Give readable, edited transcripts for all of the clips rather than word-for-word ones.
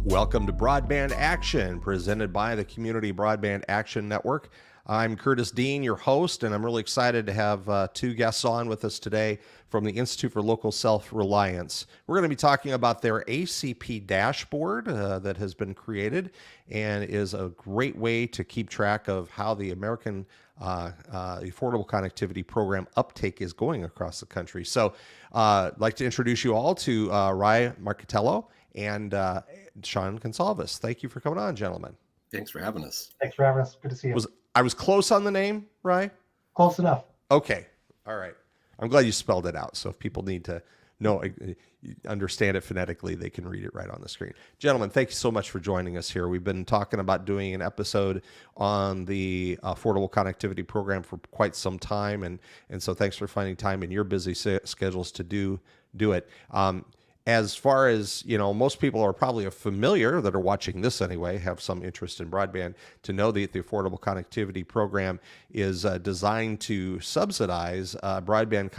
Welcome to Broadband Action, presented by the Community Broadband Action Network. I'm Curtis Dean, your host, and I'm really excited to have two guests on with us today from the Institute for Local Self-Reliance. We're going to be talking about their ACP Dashboard that has been created and is a great way to keep track of how the American Affordable Connectivity Program uptake is going across the country. So I'd like to introduce you all to Marcattilio and Sean Gonsolves. Thank you for coming on, gentlemen. Thanks for having us. Thanks for having us. Good to see you. I was close on the name, Rye? Close enough. Okay. All right. I'm glad you spelled it out. So if people need to know, understand it phonetically, they can read it right on the screen. Gentlemen, thank you so much for joining us here. We've been talking about doing an episode on the Affordable Connectivity Program for quite some time. And so thanks for finding time in your busy schedules to do it. As far as, most people are probably familiar that are watching this anyway, have some interest in broadband, to know that the Affordable Connectivity Program is designed to subsidize broadband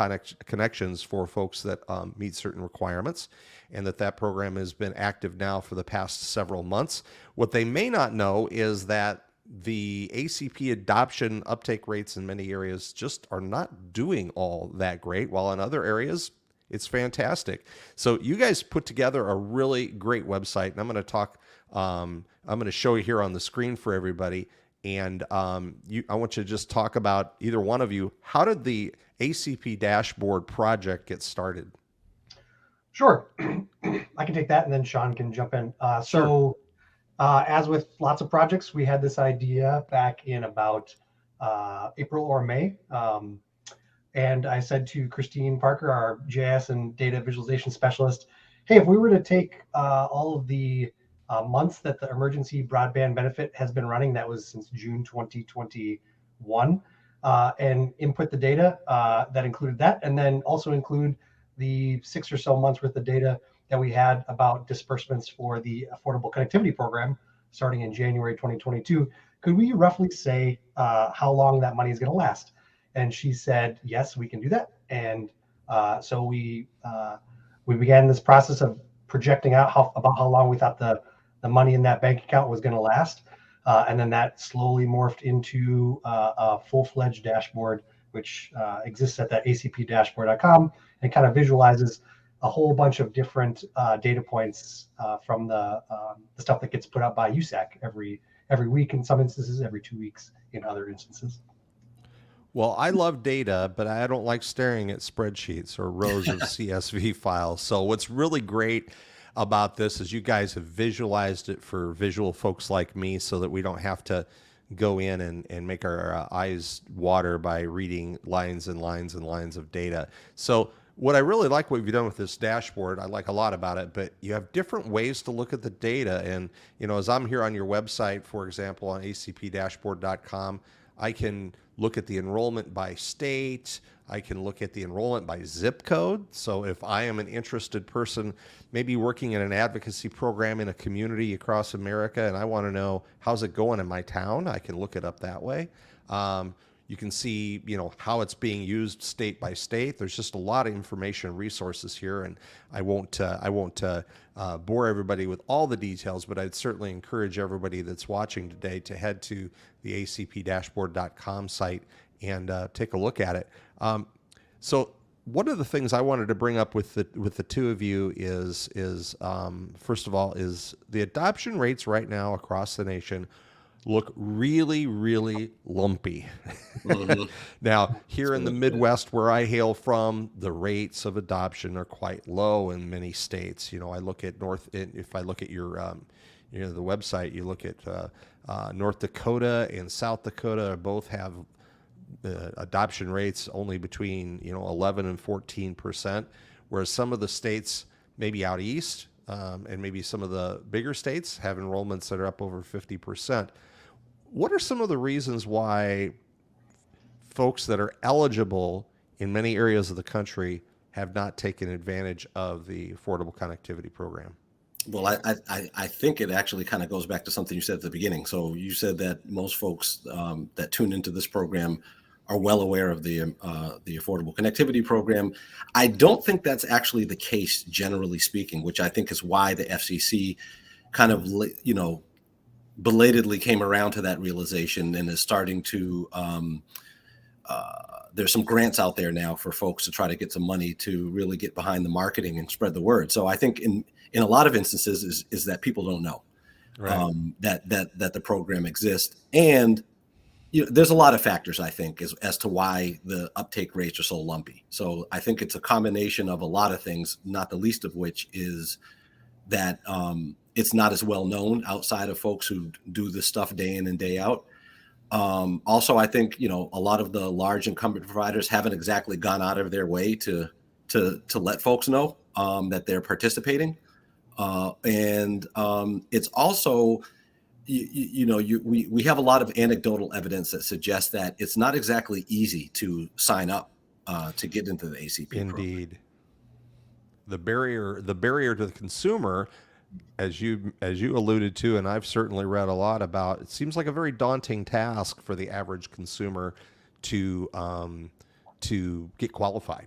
connections for folks that meet certain requirements, and that program has been active now for the past several months. What they may not know is that the ACP adoption uptake rates in many areas just are not doing all that great, while in other areas, it's fantastic. So you guys put together a really great website, and I'm going to talk. I'm going to show you here on the screen for everybody, and I want you to just talk about, either one of you, how did the ACP Dashboard project get started? Sure, I can take that, and then Sean can jump in. Sure. As with lots of projects, we had this idea back in about April or May. And I said to Christine Parker, our JS and data visualization specialist, hey, if we were to take all of the months that the emergency broadband benefit has been running, that was since June 2021, and input the data that included that, and then also include the 6 or so months worth of data that we had about disbursements for the Affordable Connectivity Program starting in January 2022, could we roughly say how long that money is going to last? And she said, yes, we can do that. And so we began this process of projecting out about how long we thought the money in that bank account was going to last. And then that slowly morphed into a full-fledged dashboard, which exists at that acpdashboard.com, and kind of visualizes a whole bunch of different data points from the stuff that gets put out by USAC every week, in some instances, every 2 weeks in other instances. Well, I love data, but I don't like staring at spreadsheets or rows of CSV files. So what's really great about this is you guys have visualized it for visual folks like me, so that we don't have to go in and make our eyes water by reading lines and lines and lines of data. So what I really like what you've done with this dashboard, I like a lot about it, but you have different ways to look at the data. And, as I'm here on your website, for example, on acpdashboard.com, I can look at the enrollment by state. I can look at the enrollment by zip code. So if I am an interested person, maybe working in an advocacy program in a community across America, and I want to know how's it going in my town, I can look it up that way. You can see, how it's being used state by state. There's just a lot of information and resources here, and I won't bore everybody with all the details, but I'd certainly encourage everybody that's watching today to head to the acpdashboard.com site and take a look at it. So one of the things I wanted to bring up with the two of you is first of all, is the adoption rates right now across the nation look really, really lumpy. Mm-hmm. Now, here in the Midwest, where I hail from, the rates of adoption are quite low in many states. I look at if I look at your, the website, you look at North Dakota and South Dakota both have adoption rates only between 11 and 14%, whereas some of the states, maybe out east, and maybe some of the bigger states, have enrollments that are up over 50%. What are some of the reasons why folks that are eligible in many areas of the country have not taken advantage of the Affordable Connectivity Program? Well, I think it actually kind of goes back to something you said at the beginning. So you said that most folks that tune into this program are well aware of the Affordable Connectivity Program. I don't think that's actually the case, generally speaking, which I think is why the FCC kind of, belatedly came around to that realization and is starting to there's some grants out there now for folks to try to get some money to really get behind the marketing and spread the word. So I think in a lot of instances is that people don't know Right. that the program exists. And there's a lot of factors, I think, as to why the uptake rates are so lumpy. So I think it's a combination of a lot of things, not the least of which is that it's not as well known outside of folks who do this stuff day in and day out. Also, I think a lot of the large incumbent providers haven't exactly gone out of their way to let folks know that they're participating, and it's also we have a lot of anecdotal evidence that suggests that it's not exactly easy to sign up to get into the ACP program. Indeed. The barrier to the consumer, as you alluded to, and I've certainly read a lot about, it seems like a very daunting task for the average consumer to get qualified,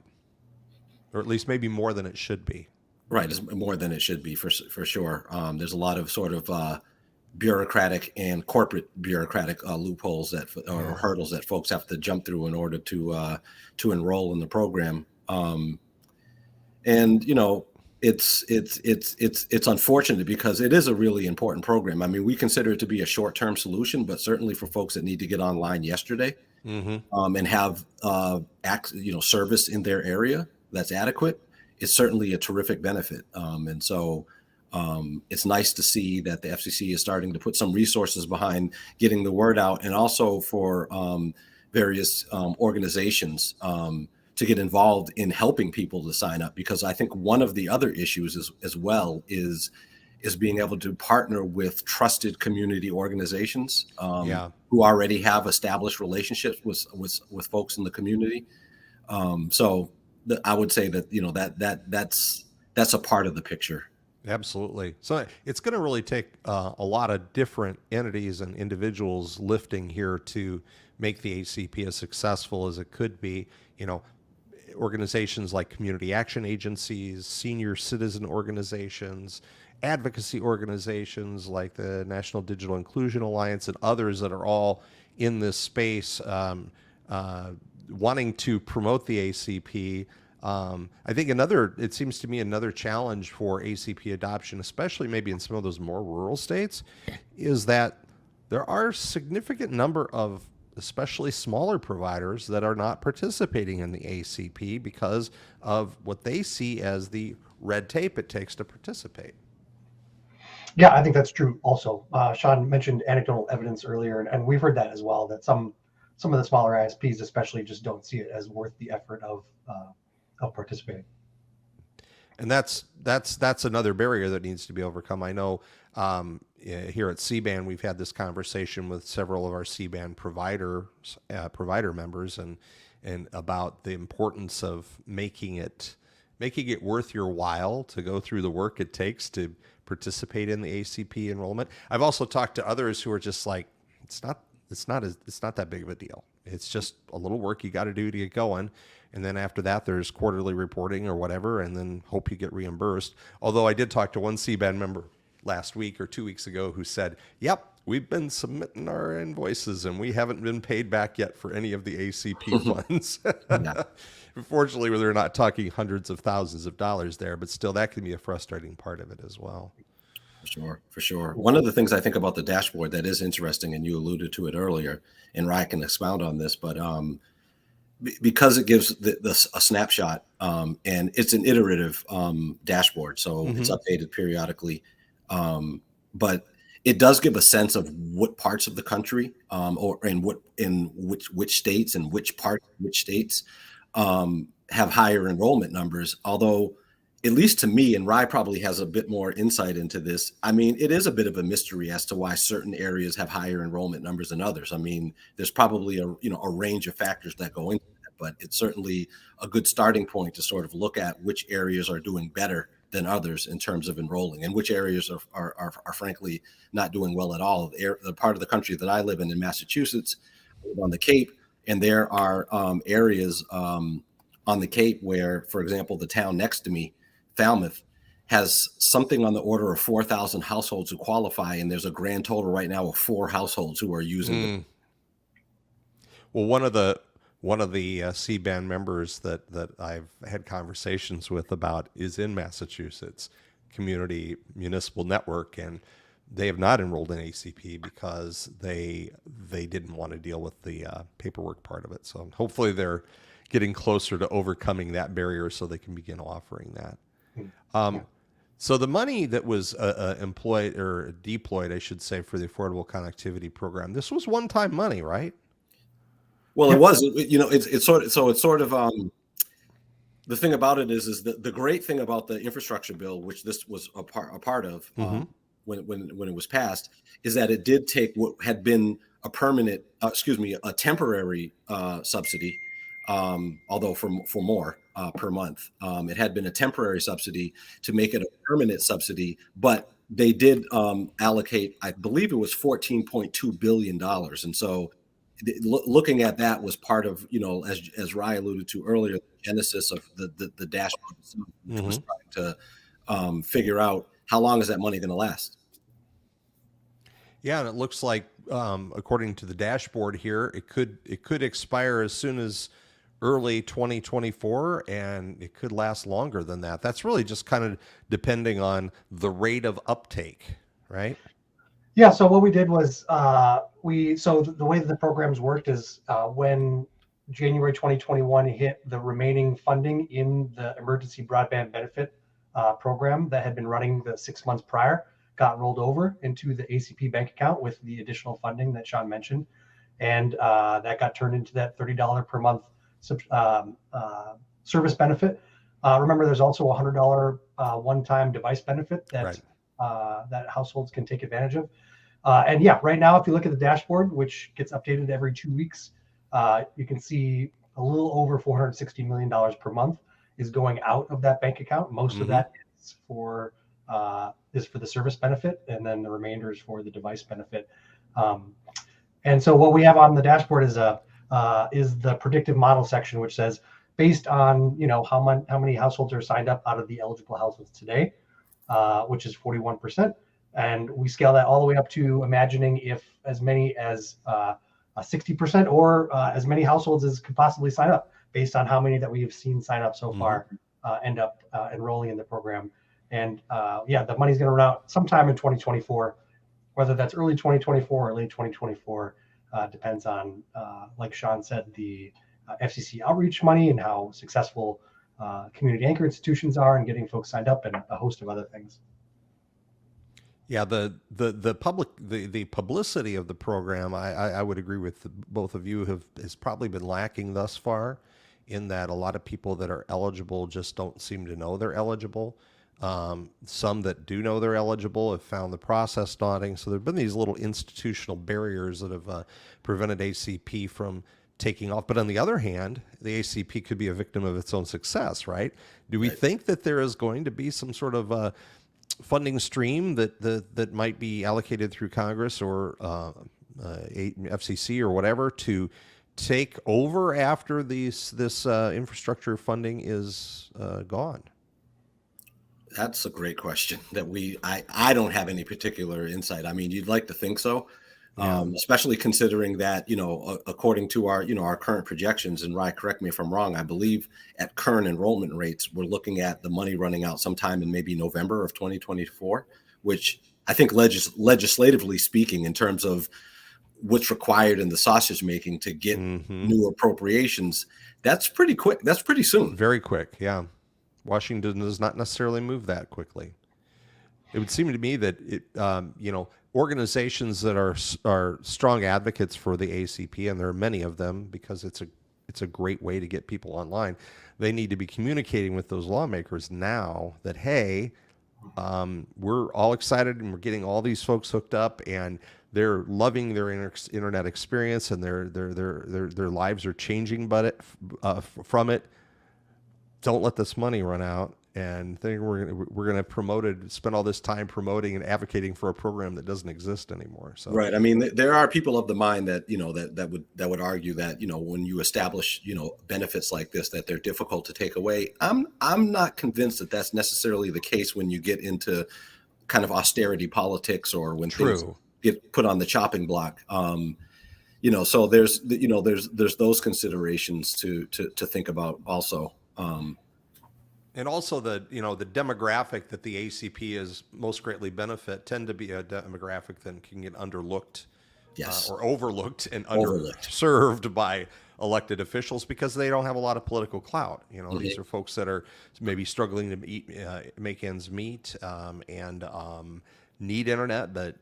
or at least maybe more than it should be. Right, it's more than it should be for sure. There's a lot of sort of bureaucratic and corporate bureaucratic loopholes or hurdles that folks have to jump through in order to enroll in the program. And it's unfortunate because it is a really important program. I mean, we consider it to be a short-term solution, but certainly for folks that need to get online yesterday and have service in their area that's adequate, it's certainly a terrific benefit. And so it's nice to see that the FCC is starting to put some resources behind getting the word out, and also for various organizations to get involved in helping people to sign up. Because I think one of the other issues as well is being able to partner with trusted community organizations who already have established relationships with folks in the community. So I would say that that's a part of the picture. Absolutely. So it's going to really take a lot of different entities and individuals lifting here to make the ACP as successful as it could be. Organizations like community action agencies, senior citizen organizations, advocacy organizations like the National Digital Inclusion Alliance, and others that are all in this space wanting to promote the ACP. I think it seems to me another challenge for ACP adoption, especially maybe in some of those more rural states, is that there are a significant number of especially smaller providers that are not participating in the ACP because of what they see as the red tape it takes to participate. Yeah, I think that's true also. Sean mentioned anecdotal evidence earlier, and we've heard that as well, that some of the smaller ISPs especially just don't see it as worth the effort of participating. And that's another barrier that needs to be overcome. I know here at C-Band, we've had this conversation with several of our C-Band provider members, and about the importance of making it worth your while to go through the work it takes to participate in the ACP enrollment. I've also talked to others who are just like, it's not that big of a deal. It's just a little work you got to do to get going. And then after that, there's quarterly reporting or whatever, and then hope you get reimbursed. Although I did talk to one C-Band member last week or 2 weeks ago who said, yep, we've been submitting our invoices and we haven't been paid back yet for any of the ACP funds. Unfortunately, they're not talking hundreds of thousands of dollars there, but still that can be a frustrating part of it as well. For sure. One of the things I think about the dashboard that is interesting, and you alluded to it earlier, and Ryan can expound on this, but because it gives a snapshot, and it's an iterative dashboard, so it's updated periodically, but it does give a sense of what parts of the country, or in which states and which states have higher enrollment numbers. Although, at least to me, and Rye probably has a bit more insight into this, I mean, it is a bit of a mystery as to why certain areas have higher enrollment numbers than others. I mean, there's probably a range of factors that go into that, but it's certainly a good starting point to sort of look at which areas are doing better than others in terms of enrolling, and which areas are frankly not doing well at all. The part of the country that I live in Massachusetts, on the Cape, and there are areas on the Cape where, for example, the town next to me, Falmouth, has something on the order of 4,000 households who qualify, and there's a grand total right now of 4 households who are using them. Well, one of the C-band members that I've had conversations with about is in Massachusetts Community Municipal Network, and they have not enrolled in ACP because they didn't want to deal with the paperwork part of it. So hopefully they're getting closer to overcoming that barrier so they can begin offering that. So the money that was employed or deployed, I should say, for the Affordable Connectivity Program, this was one-time money, right? Well, it was. It's sort of the thing about it is the great thing about the infrastructure bill, which this was a part of when it was passed, is that it did take what had been a temporary subsidy, although for more per month. It had been a temporary subsidy to make it a permanent subsidy, but they did allocate, I believe it was $14.2 billion. And so looking at that was part of, as Rye alluded to earlier, the genesis of the dashboard, which was trying to figure out how long is that money going to last. Yeah, and it looks like, according to the dashboard here, it could expire as soon as early 2024, and it could last longer than that. That's really just kind of depending on the rate of uptake, right? Yeah, so what we did was the way that the programs worked is when January 2021 hit, the remaining funding in the emergency broadband benefit program that had been running the 6 months prior got rolled over into the ACP bank account with the additional funding that Sean mentioned. And that got turned into that $30 per month service benefit. Remember, there's also a $100 one-time device benefit that that households can take advantage of. And yeah, right now, if you look at the dashboard, which gets updated every 2 weeks, you can see a little over $460 million per month is going out of that bank account. Most of that is for the service benefit, and then the remainder is for the device benefit. And so what we have on the dashboard is the predictive model section, which says, based on how many households are signed up out of the eligible households today, which is 41%. And we scale that all the way up to imagining if as many as 60% or as many households as could possibly sign up, based on how many that we have seen sign up so far end up enrolling in the program. And the money's going to run out sometime in 2024, whether that's early 2024 or late 2024, depends on, like Sean said, the FCC outreach money and how successful community anchor institutions are in getting folks signed up, and a host of other things. Yeah, the publicity of the program, I would agree with both of you, has probably been lacking thus far, in that a lot of people that are eligible just don't seem to know they're eligible. Some that do know they're eligible have found the process daunting. So there have been these little institutional barriers that have prevented ACP from taking off. But on the other hand, the ACP could be a victim of its own success, right? Do we think that there is going to be some sort of funding stream that might be allocated through Congress or FCC or whatever to take over after this infrastructure funding is gone? That's a great question that I don't have any particular insight. I mean, you'd like to think so, especially considering that, according to our current projections, and Rye, correct me if I'm wrong, I believe at current enrollment rates, we're looking at the money running out sometime in maybe November of 2024, which I think legislatively speaking, in terms of what's required in the sausage making to get new appropriations, that's pretty quick. That's pretty soon. Very quick. Yeah. Washington does not necessarily move that quickly. It would seem to me that organizations that are strong advocates for the ACP, and there are many of them because it's a great way to get people online. They need to be communicating with those lawmakers now that, hey, we're all excited and we're getting all these folks hooked up and they're loving their internet experience and their lives are changing from it. Don't let this money run out. and think we're gonna promote it, spend all this time promoting and advocating for a program that doesn't exist anymore. So Right. I mean, there are people of the mind that, that would argue that, when you establish, benefits like this, that they're difficult to take away. I'm not convinced that that's necessarily the case when you get into kind of austerity politics, or when things true. get put on the chopping block. So there's those considerations to think about also. And also the demographic that the ACP is most greatly benefit tend to be a demographic that can get underlooked, Yes. or overlooked and Overlooked. underserved by elected officials because they don't have a lot of political clout. These are folks that are maybe struggling to make ends meet, and need internet, but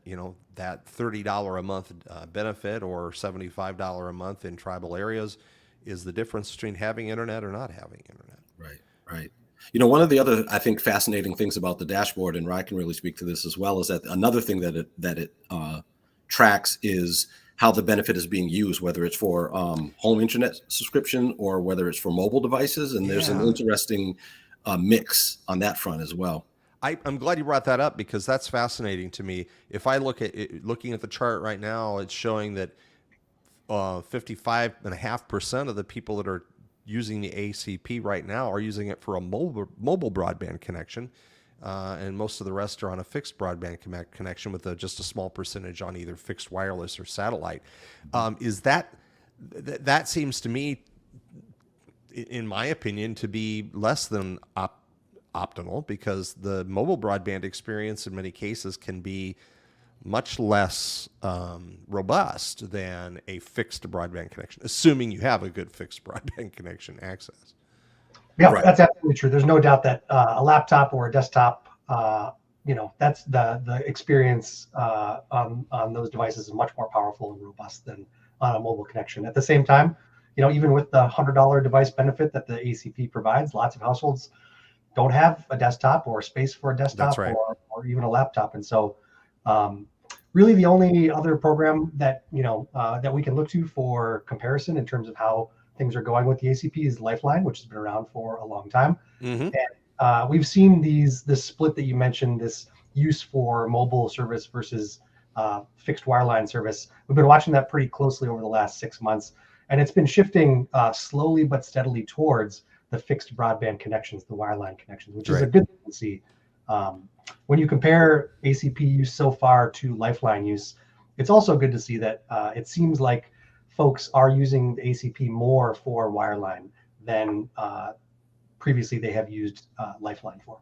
that $30 a month benefit or $75 a month in tribal areas is the difference between having internet or not having internet. Right. Right. One of the other, I think, fascinating things about the dashboard, and Ryan can really speak to this as well, is that another thing that it tracks is how the benefit is being used, whether it's for home internet subscription or whether it's for mobile devices. And there's an interesting mix on that front as well. I'm glad you brought that up because that's fascinating to me. If I looking at the chart right now, it's showing that 55.5% of the people that are using the ACP right now are using it for a mobile broadband connection, and most of the rest are on a fixed broadband connection with just a small percentage on either fixed wireless or satellite. Is that seems to me, in my opinion, to be less than optimal, because the mobile broadband experience in many cases can be much less robust than a fixed broadband connection, assuming you have a good fixed broadband connection access. Yeah, right. That's absolutely true. There's no doubt that a laptop or a desktop, that's the experience on those devices is much more powerful and robust than on a mobile connection. At the same time, even with the $100 device benefit that the ACP provides, lots of households don't have a desktop or space for a desktop, right, or even a laptop. And so really the only other program that, that we can look to for comparison in terms of how things are going with the ACP is Lifeline, which has been around for a long time. Mm-hmm. And we've seen this split that you mentioned, this use for mobile service versus fixed wireline service. We've been watching that pretty closely over the last 6 months, and it's been shifting slowly but steadily towards the fixed broadband connections, the wireline connections, which is a good thing to see. When you compare ACP use so far to Lifeline use, it's also good to see that it seems like folks are using the ACP more for wireline than previously they have used Lifeline for.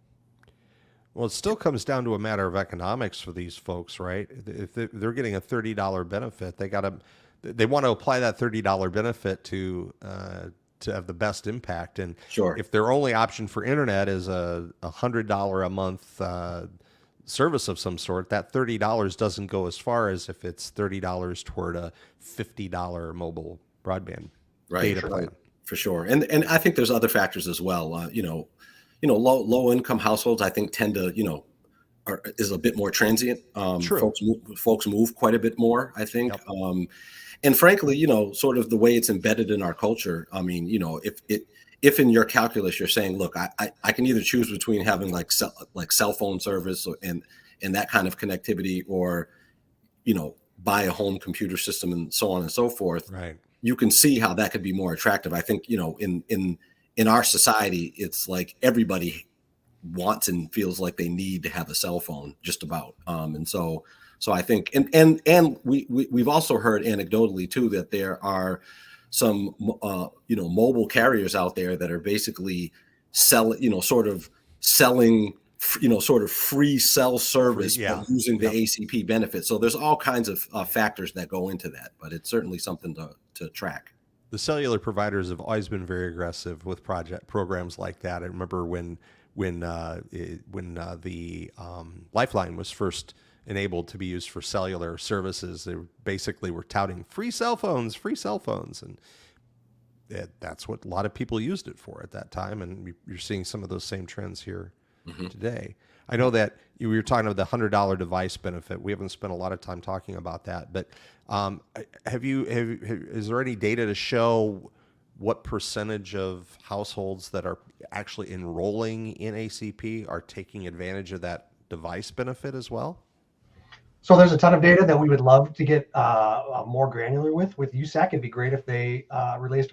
Well, it still comes down to a matter of economics for these folks, right? If they're getting a $30 benefit, they want to apply that $30 benefit to have the best impact. And if their only option for internet is a $100 a month service of some sort, that $30 doesn't go as far as if it's $30 toward a $50 mobile broadband data plan. For sure. And I think there's other factors as well. Low income households, I think, tend to, is a bit more transient. Folks move quite a bit more, I think. Yep. And frankly, sort of the way it's embedded in our culture. I mean, if in your calculus you're saying, look, I can either choose between having like cell phone service and that kind of connectivity, or buy a home computer system and so on and so forth. Right. You can see how that could be more attractive. I think in our society, it's like everybody wants and feels like they need to have a cell phone, just about. And so I think, and we've also heard anecdotally too that there are some mobile carriers out there that are basically selling sort of free cell service, but using the ACP benefit. So there's all kinds of factors that go into that, but it's certainly something to track. The cellular providers have always been very aggressive with programs like that. I remember when the Lifeline was first enabled to be used for cellular services, they basically were touting free cell phones, and that's what a lot of people used it for at that time. And you're seeing some of those same trends here today. I know that we were talking about the $100 device benefit. We haven't spent a lot of time talking about that, but is there any data to show what percentage of households that are actually enrolling in ACP are taking advantage of that device benefit as well? So there's a ton of data that we would love to get more granular with USAC. It'd be great if they released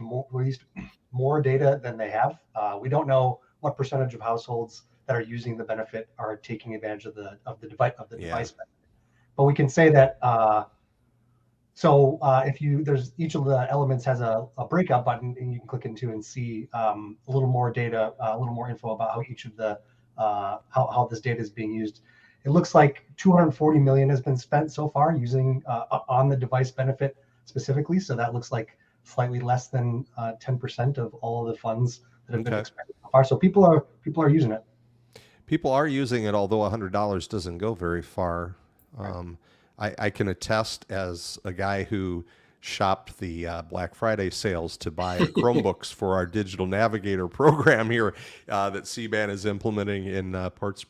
more data than they have. We don't know what percentage of households that are using the benefit are taking advantage of the device benefit. But we can say that there's each of the elements has a breakout button, and you can click into and see a little more data, a little more info about how each of the how this data is being used. It looks like 240 million has been spent so far using on the device benefit specifically. So that looks like slightly less than 10% of all of the funds that have been expended so far. So people are using it. People are using it, although $100 doesn't go very far. I can attest, as a guy who shopped the Black Friday sales to buy Chromebooks for our digital navigator program here that C-band is implementing in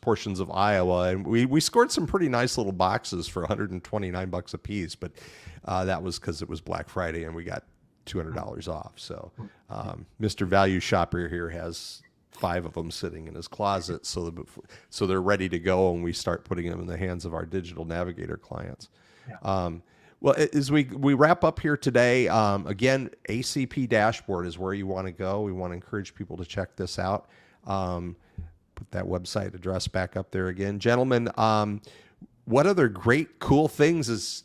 portions of Iowa. And we scored some pretty nice little boxes for $129 a piece, but that was because it was Black Friday and we got $200 off. So Mr. Value Shopper here has 5 of them sitting in his closet, so they're ready to go, and we start putting them in the hands of our digital navigator clients. Yeah. Well, as we wrap up here today, again, ACP Dashboard is where you want to go. We want to encourage people to check this out. Put that website address back up there again. Gentlemen, what other great, cool things is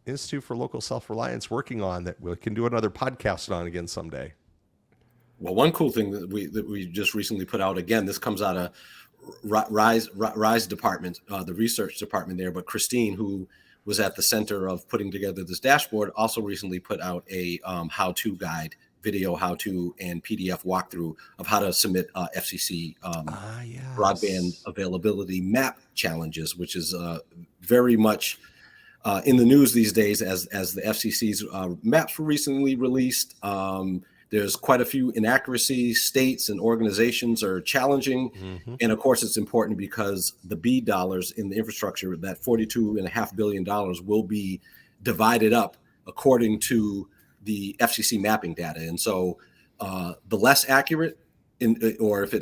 Institute for Local Self-Reliance working on that we can do another podcast on again someday? Well, one cool thing that we just recently put out, again, this comes out of Rise department, the research department there, but Christine, who was at the center of putting together this dashboard, also recently put out a how-to guide, video how-to and PDF walkthrough of how to submit FCC broadband availability map challenges, which is very much in the news these days as the FCC's maps were recently released. There's quite a few inaccuracies. States and organizations are challenging. Mm-hmm. And of course, it's important because the BEAD dollars in the infrastructure, that $42.5 billion, will be divided up according to the FCC mapping data. And so the less accurate, or if it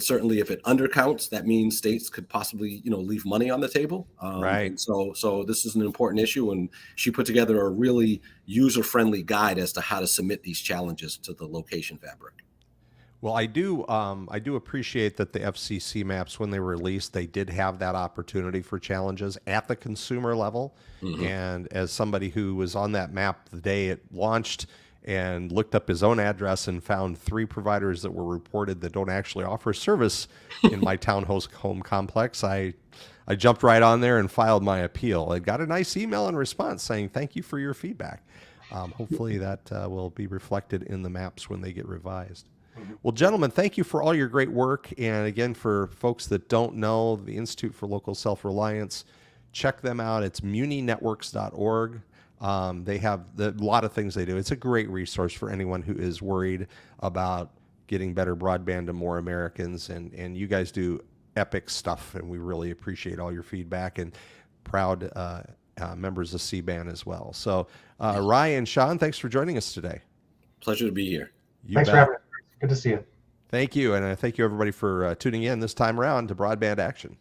undercounts, that means states could possibly, leave money on the table. Right. And so this is an important issue, and she put together a really user-friendly guide as to how to submit these challenges to the location fabric. Well, I do appreciate that the FCC maps, when they were released, they did have that opportunity for challenges at the consumer level. Mm-hmm. And as somebody who was on that map the day it launched and looked up his own address and found 3 providers that were reported that don't actually offer service in my townhouse home complex, I jumped right on there and filed my appeal. I got a nice email in response saying, thank you for your feedback. Hopefully that will be reflected in the maps when they get revised. Well, gentlemen, thank you for all your great work. And again, for folks that don't know, the Institute for Local Self-Reliance, check them out. It's muninetworks.org. They have a lot of things they do. It's a great resource for anyone who is worried about getting better broadband to more Americans. And you guys do epic stuff, and we really appreciate all your feedback, and proud members of C-band as well. So Ryan, Sean, thanks for joining us today. Pleasure to be here. Thanks for having us. Good to see you. Thank you. And thank you, everybody, for tuning in this time around to Broadband Action.